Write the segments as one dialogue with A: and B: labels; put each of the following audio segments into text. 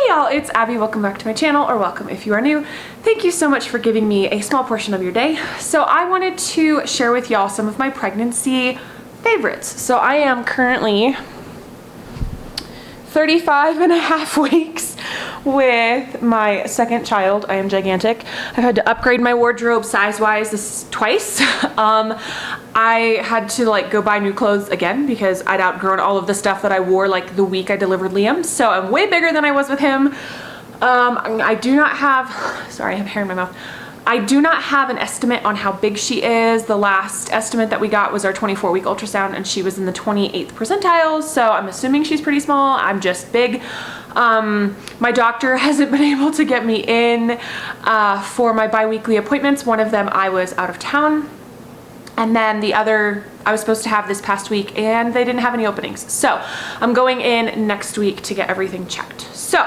A: Hey y'all, it's Abby. Welcome back to my channel, or welcome if you are new. Thank you so much for giving me a small portion of your day. So I wanted to share with y'all some of my pregnancy favorites. So I am currently 35 and a half weeks with my second child. I am gigantic. I've had to upgrade my wardrobe size-wise this twice. I had to go buy new clothes again because I'd outgrown all of the stuff that I wore like the week I delivered Liam. So I'm way bigger than I was with him. I do not have, sorry, I have hair in my mouth. I do not have an estimate on how big she is. The last estimate that we got was our 24-week ultrasound, and she was in the 28th percentile, so I'm assuming she's pretty small. I'm just big. My doctor hasn't been able to get me in for my bi-weekly appointments. One of them I was out of town, and then the other I was supposed to have this past week, and they didn't have any openings. So I'm going in next week to get everything checked. So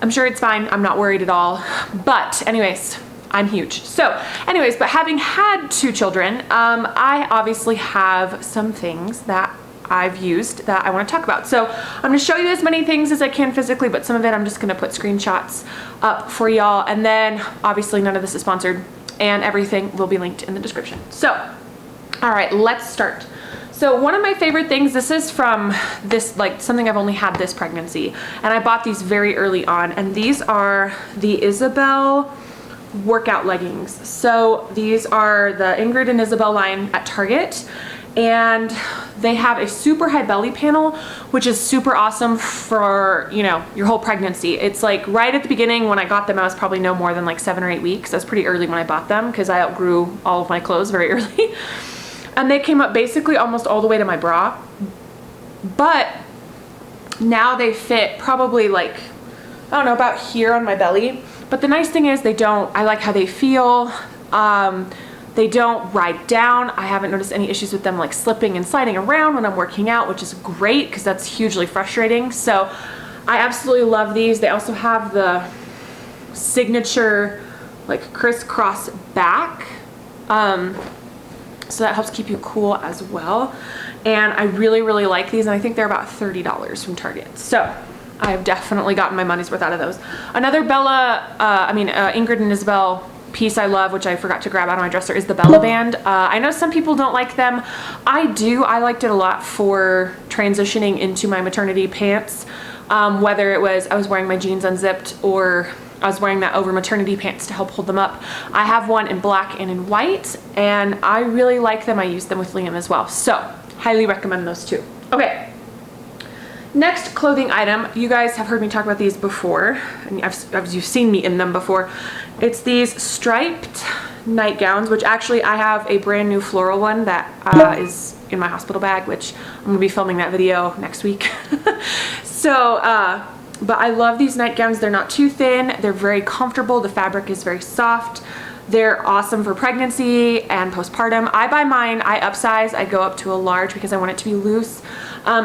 A: I'm sure it's fine. I'm not worried at all. But anyways, I'm huge. So anyways, but having had two children, I obviously have some things that I've used that I want to talk about. So I'm going to show you as many things as I can physically, but some of it I'm just going to put screenshots up for y'all. And then obviously none of this is sponsored, and everything will be linked in the description. So, all right, let's start. So one of my favorite things, this is from this, something I've only had this pregnancy, and I bought these very early on, and these are the Isabel workout leggings. So these are the Ingrid and Isabel line at Target, and they have a super high belly panel, which is super awesome for, you know, your whole pregnancy. It's like right at the beginning when I got them, I was probably no more than like 7 or 8 weeks. That's pretty early when I bought them because I outgrew all of my clothes very early. And they came up basically almost all the way to my bra, but now they fit probably like, I don't know, about here on my belly. But the nice thing is I like how they feel. They don't ride down. I haven't noticed any issues with them like slipping and sliding around when I'm working out, which is great because that's hugely frustrating. So I absolutely love these. They also have the signature like crisscross back. So that helps keep you cool as well. And I really, really like these, and I think they're about $30 from Target. So I've definitely gotten my money's worth out of those. Another Ingrid and Isabel piece I love, which I forgot to grab out of my dresser, is the Bella band. I know some people don't like them. I do. I liked it a lot for transitioning into my maternity pants. Whether it was I was wearing my jeans unzipped or I was wearing that over maternity pants to help hold them up. I have one in black and in white, and I really like them. I use them with Liam as well. So highly recommend those too. Okay. Next clothing item, you guys have heard me talk about these before, and you've seen me in them before. It's these striped nightgowns, which actually I have a brand new floral one that is in my hospital bag, which I'm gonna be filming that video next week. So, but I love these nightgowns. They're not too thin. They're very comfortable. The fabric is very soft. They're awesome for pregnancy and postpartum. I buy mine, I upsize, I go up to a large because I want it to be loose.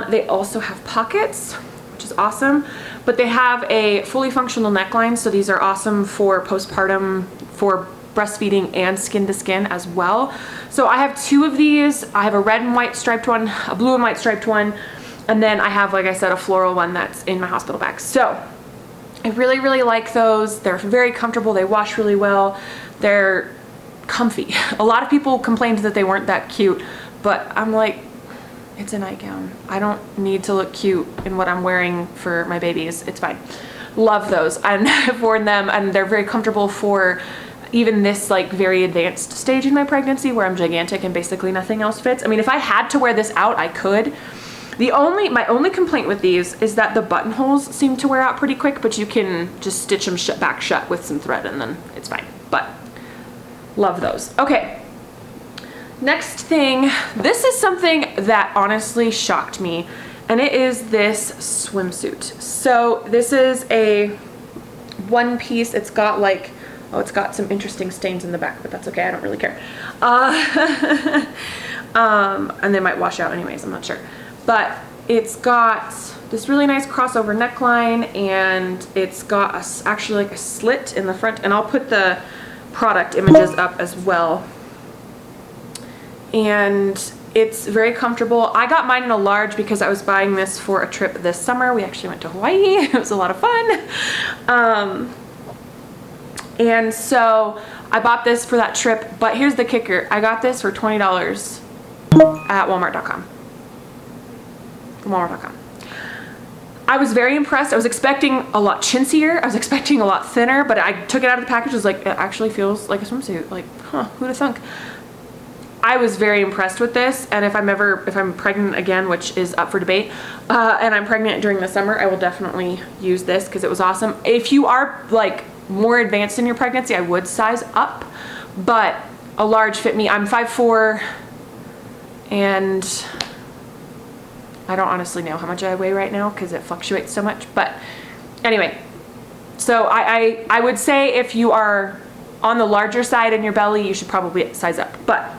A: They also have pockets, which is awesome, but they have a fully functional neckline. So these are awesome for postpartum, for breastfeeding, and skin to skin as well. So I have two of these. I have a red and white striped one, a blue and white striped one, and then I have, like I said, a floral one that's in my hospital bag. So I really, really like those. They're very comfortable. They wash really well. They're comfy. A lot of people complained that they weren't that cute, but I'm like, it's a nightgown. I don't need to look cute in what I'm wearing for my babies. It's fine. Love those. And I've worn them, and they're very comfortable for even this like very advanced stage in my pregnancy where I'm gigantic and basically nothing else fits. I mean, if I had to wear this out, I could. My only complaint with these is that the buttonholes seem to wear out pretty quick, but you can just stitch them back shut with some thread and then it's fine. But love those. Okay. Next thing, this is something that honestly shocked me, and it is this swimsuit. So this is a one piece. It's got like, oh, it's got some interesting stains in the back, but that's okay. I don't really care. And they might wash out anyways. I'm not sure. But it's got this really nice crossover neckline, and it's got actually like a slit in the front, and I'll put the product images up as well. And It's very comfortable. I got mine in a large because I was buying this for a trip this summer. We actually went to Hawaii. It was a lot of fun. And so I bought this for that trip, but here's the kicker. I got this for $20 at Walmart.com. From Walmart.com. I was very impressed. I was expecting a lot chintzier. I was expecting a lot thinner, but I took it out of the package. I was like, it actually feels like a swimsuit. Like, huh, who'd have thunk? I was very impressed with this, and if I'm pregnant again, which is up for debate, and I'm pregnant during the summer, I will definitely use this because it was awesome. If you are like more advanced in your pregnancy, I would size up, but a large fit me. I'm 5'4", and I don't honestly know how much I weigh right now because it fluctuates so much. But anyway, so I would say if you are on the larger side in your belly, you should probably size up. But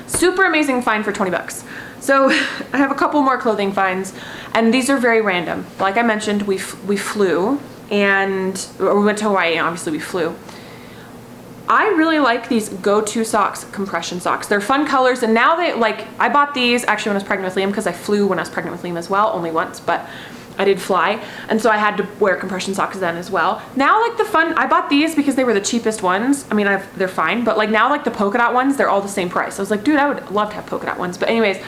A: super amazing find for 20 bucks. So I have a couple more clothing finds, and these are very random. Like I mentioned, we flew, or we went to Hawaii, and obviously we flew. I really like these Go-To socks, compression socks. They're fun colors, and now I bought these actually when I was pregnant with Liam, because I flew when I was pregnant with Liam as well, only once, but I did fly, and so I had to wear compression socks then as well. Now I bought these because they were the cheapest ones. I mean, they're fine, but like now the polka dot ones, they're all the same price. I was like, dude, I would love to have polka dot ones, but anyways,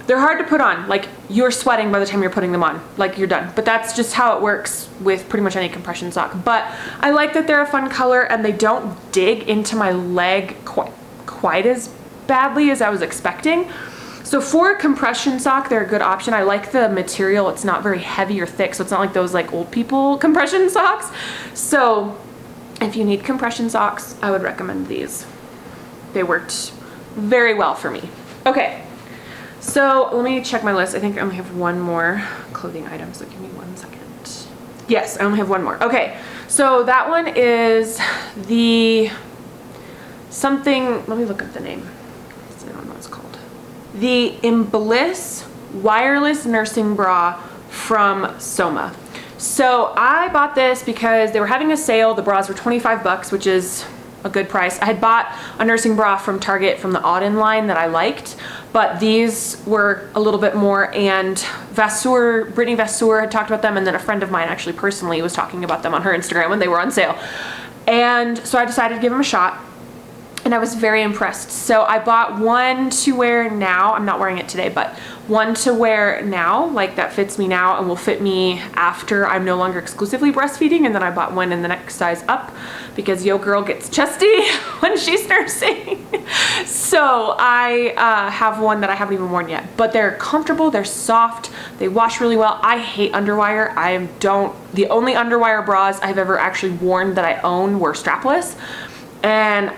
A: they're hard to put on. Like, you're sweating by the time you're putting them on. Like, you're done. But that's just how it works with pretty much any compression sock. But I like that they're a fun color, and they don't dig into my leg quite as badly as I was expecting. So for a compression sock, they're a good option. I like the material. It's not very heavy or thick, so it's not like those like old people compression socks. So if you need compression socks, I would recommend these. They worked very well for me. Okay. So let me check my list. I think I only have one more clothing item, so give me 1 second. Yes, I only have one more. Okay, so that one is the something, let me look up the name. I don't know what it's called. The Bliss wireless nursing bra from Soma. So I bought this because they were having a sale. The bras were 25 bucks, which is a good price. I had bought a nursing bra from Target from the Auden line that I liked, but these were a little bit more, and Brittany Vasseur had talked about them, and then a friend of mine actually personally was talking about them on her Instagram when they were on sale. And so I decided to give them a shot, and I was very impressed. So I bought one to wear now. I'm not wearing it today, but one to wear now, like that fits me now and will fit me after I'm no longer exclusively breastfeeding. And then I bought one in the next size up because yo girl gets chesty when she's nursing. So I have one that I haven't even worn yet, but they're comfortable, they're soft, they wash really well. I hate underwire. The only underwire bras I've ever actually worn that I own were strapless. And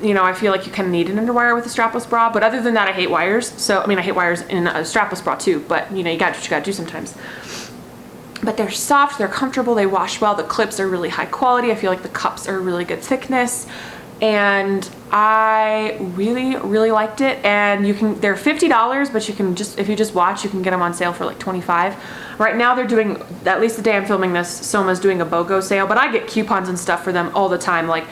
A: you know, I feel like you kind of need an underwire with a strapless bra, but other than that, I hate wires. So, I mean, I hate wires in a strapless bra too, but you know, you got what you got to do sometimes. But they're soft, they're comfortable, they wash well, the clips are really high quality. I feel like the cups are really good thickness, and I really, really liked it. And they're $50, but you can if you just watch, you can get them on sale for like $25. Right now they're doing, at least the day I'm filming this, Soma's doing a BOGO sale, but I get coupons and stuff for them all the time, like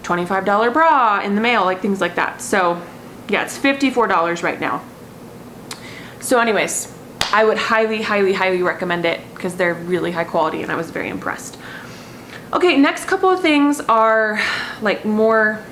A: $25 bra in the mail, like things like that. So yeah, it's $54 right now. So anyways, I would highly, highly, highly recommend it because they're really high quality, and I was very impressed. Okay, next couple of things are like more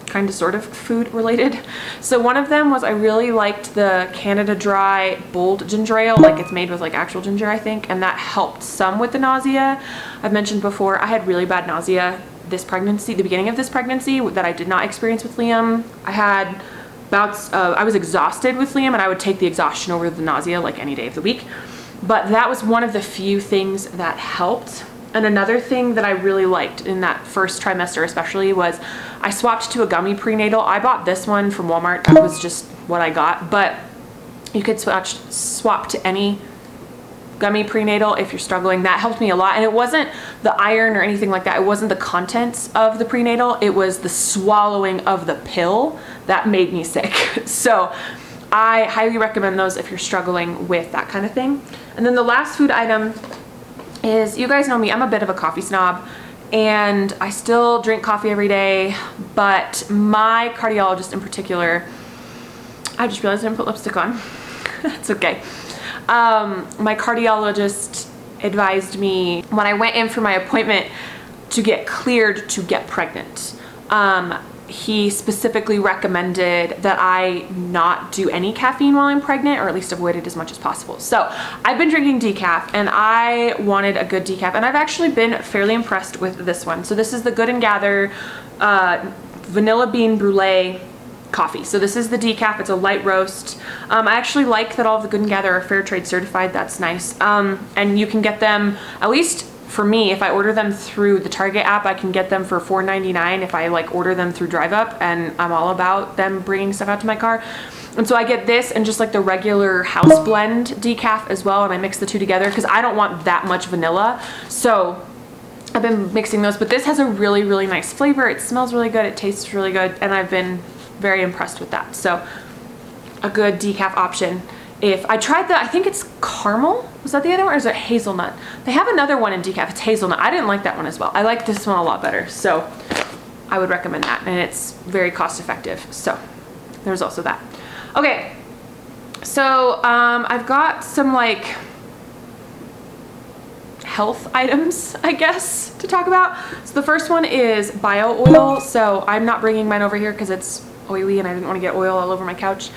A: kind of sort of food related. So one of them was I really liked the Canada Dry Bold Ginger Ale, like it's made with like actual ginger, I think, and that helped some with the nausea. I've mentioned before, I had really bad nausea this pregnancy, the beginning of this pregnancy, that I did not experience with Liam. I had bouts, I was exhausted with Liam, and I would take the exhaustion over the nausea like any day of the week. But that was one of the few things that helped. And another thing that I really liked in that first trimester especially was I swapped to a gummy prenatal. I bought this one from Walmart. That was just what I got, but you could swap to any gummy prenatal if you're struggling. That helped me a lot. And it wasn't the iron or anything like that. It wasn't the contents of the prenatal. It was the swallowing of the pill that made me sick. So I highly recommend those if you're struggling with that kind of thing. And then the last food item is, you guys know me, I'm a bit of a coffee snob, and I still drink coffee every day, but my cardiologist in particular I just realized I didn't put lipstick on. That's okay. My cardiologist advised me when I went in for my appointment to get cleared to get pregnant. He specifically recommended that I not do any caffeine while I'm pregnant, or at least avoid it as much as possible. So I've been drinking decaf, and I wanted a good decaf, and I've actually been fairly impressed with this one. So this is the Good & Gather vanilla bean brulee coffee. So this is the decaf. It's a light roast. I actually like that all of the Good & Gather are fair trade certified. That's nice. And you can get them, at least for me, if I order them through the Target app, I can get them for $4.99 if I like order them through Drive Up, and I'm all about them bringing stuff out to my car. And so I get this and just like the regular house blend decaf as well, and I mix the two together because I don't want that much vanilla. So I've been mixing those, but this has a really, really nice flavor. It smells really good. It tastes really good, and I've been very impressed with that. So a good decaf option. If I tried I think it's caramel. Was that the other one, or is it hazelnut? They have another one in decaf. It's hazelnut. I didn't like that one as well. I like this one a lot better. So I would recommend that, and it's very cost effective. So there's also that. Okay. So I've got some like health items, I guess, to talk about. So the first one is bio oil. So I'm not bringing mine over here because it's oily and I didn't want to get oil all over my couch.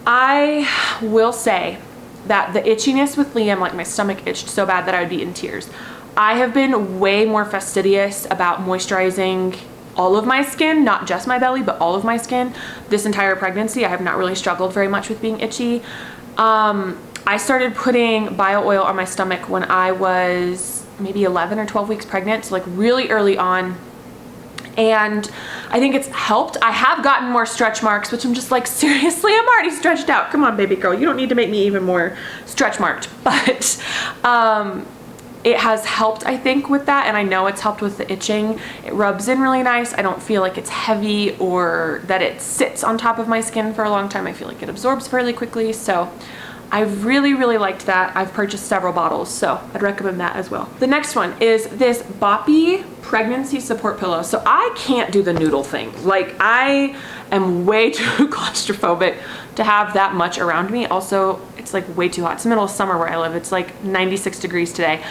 A: I will say that the itchiness with Liam, like my stomach itched so bad that I would be in tears. I have been way more fastidious about moisturizing all of my skin, not just my belly, but all of my skin. This entire pregnancy, I have not really struggled very much with being itchy. I started putting bio oil on my stomach when I was maybe 11 or 12 weeks pregnant, so like really early on. And I think it's helped. I have gotten more stretch marks, which I'm just like, seriously, I'm already stretched out. Come on, baby girl. You don't need to make me even more stretch marked. But it has helped, I think, with that. And I know it's helped with the itching. It rubs in really nice. I don't feel like it's heavy or that it sits on top of my skin for a long time. I feel like it absorbs fairly quickly. So I really, really liked that. I've purchased several bottles, so I'd recommend that as well. The next one is this Boppy pregnancy support pillow. So I can't do the noodle thing. Like, I am way too claustrophobic to have that much around me. Also, it's like way too hot. It's the middle of summer where I live. It's like 96 degrees today.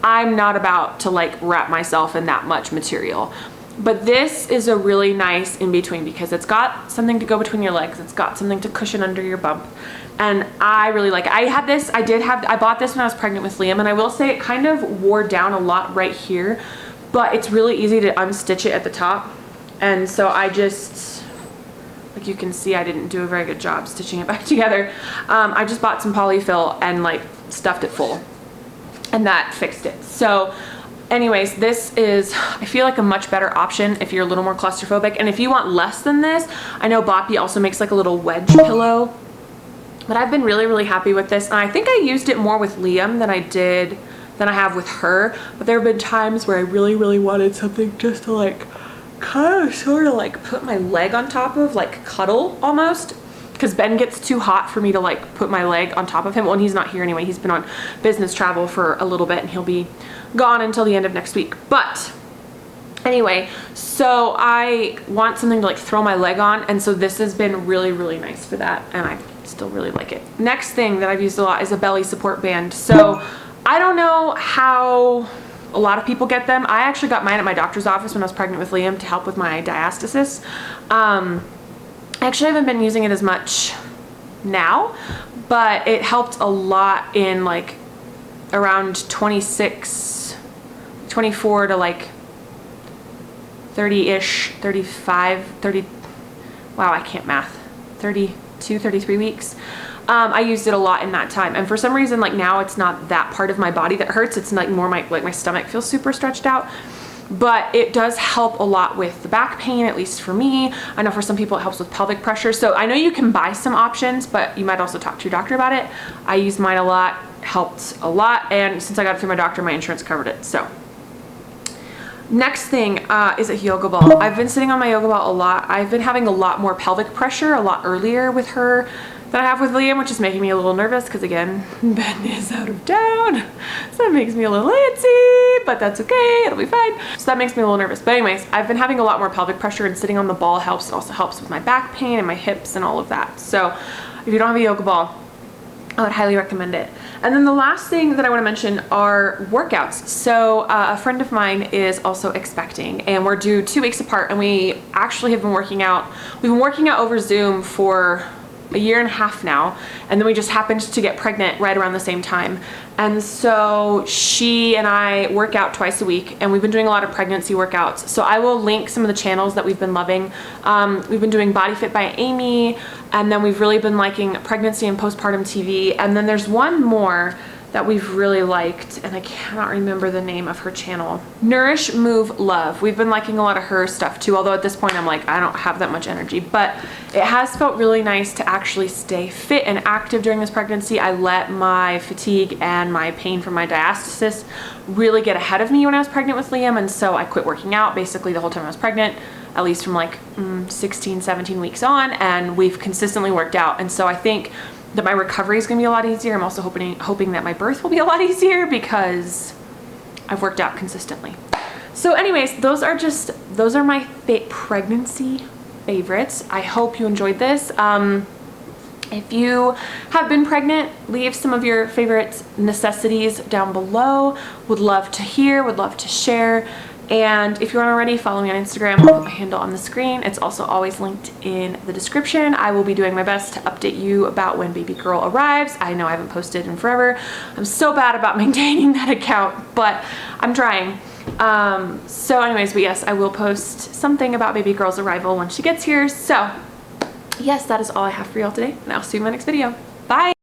A: I'm not about to like wrap myself in that much material. But this is a really nice in-between because it's got something to go between your legs. It's got something to cushion under your bump. And I really like it. I bought this when I was pregnant with Liam, and I will say it kind of wore down a lot right here, but it's really easy to unstitch it at the top. And so I just, like you can see, I didn't do a very good job stitching it back together. I just bought some polyfill and like stuffed it full, and that fixed it. So anyways, this is, I feel like a much better option if you're a little more claustrophobic. And if you want less than this, I know Boppy also makes like a little wedge pillow, but I've been really, really happy with this. And I think I used it more with Liam than I have with her. But there have been times where I really, really wanted something just to like kind of sort of like put my leg on top of, like cuddle almost. Because Ben gets too hot for me to like put my leg on top of him. Well, and he's not here anyway. He's been on business travel for a little bit, and he'll be gone until the end of next week. But anyway, so I want something to like throw my leg on, and so this has been really, really nice for that, and I still really like it. Next thing that I've used a lot is a belly support band. So I don't know how a lot of people get them. I actually got mine at my doctor's office when I was pregnant with Liam to help with my diastasis. I actually haven't been using it as much now, but it helped a lot in like around 26, 24 to like 30-ish, 35, 30, wow, I can't math, 32, 33 weeks. I used it a lot in that time. And for some reason, like now it's not that part of my body that hurts. It's like more my stomach feels super stretched out. But it does help a lot with the back pain, at least for me. I know for some people it helps with pelvic pressure. So I know you can buy some options, but you might also talk to your doctor about it. I used mine a lot, helped a lot. And since I got it through my doctor, my insurance covered it. So next thing is a yoga ball. I've been sitting on my yoga ball a lot. I've been having a lot more pelvic pressure a lot earlier with her than I have with Liam, which is making me a little nervous because again, Ben is out of town. So it makes me a little antsy, but that's okay, it'll be fine. So that makes me a little nervous. But anyways, I've been having a lot more pelvic pressure, and sitting on the ball helps. It also helps with my back pain and my hips and all of that. So if you don't have a yoga ball, I would highly recommend it. And then the last thing that I want to mention are workouts. So a friend of mine is also expecting, and we're due 2 weeks apart, and we actually have been working out. We've been working out over Zoom for a year and a half now, and then we just happened to get pregnant right around the same time. And so she and I work out twice a week, and we've been doing a lot of pregnancy workouts. So I will link some of the channels that we've been loving. We've been doing Body Fit by Amy, and then we've really been liking Pregnancy and Postpartum TV. And then there's one more that we've really liked, and I cannot remember the name of her channel. Nourish, Move, Love. We've been liking a lot of her stuff too, although at this point I'm like, I don't have that much energy, but it has felt really nice to actually stay fit and active during this pregnancy. I let my fatigue and my pain from my diastasis really get ahead of me when I was pregnant with Liam, and so I quit working out basically the whole time I was pregnant, at least from like 16, 17 weeks on, and we've consistently worked out. And so I think that my recovery is going to be a lot easier. I'm also hoping that my birth will be a lot easier because I've worked out consistently. So anyways, those are my pregnancy favorites. I hope you enjoyed this. If you have been pregnant, leave some of your favorite necessities down below. Would love to hear, would love to share. And if you aren't already, follow me on Instagram. I'll put my handle on the screen. It's also always linked in the description. I will be doing my best to update you about when baby girl arrives. I know I haven't posted in forever. I'm so bad about maintaining that account, but I'm trying. So anyways, but yes, I will post something about baby girl's arrival when she gets here. So yes, that is all I have for y'all today, and I'll see you in my next video. Bye.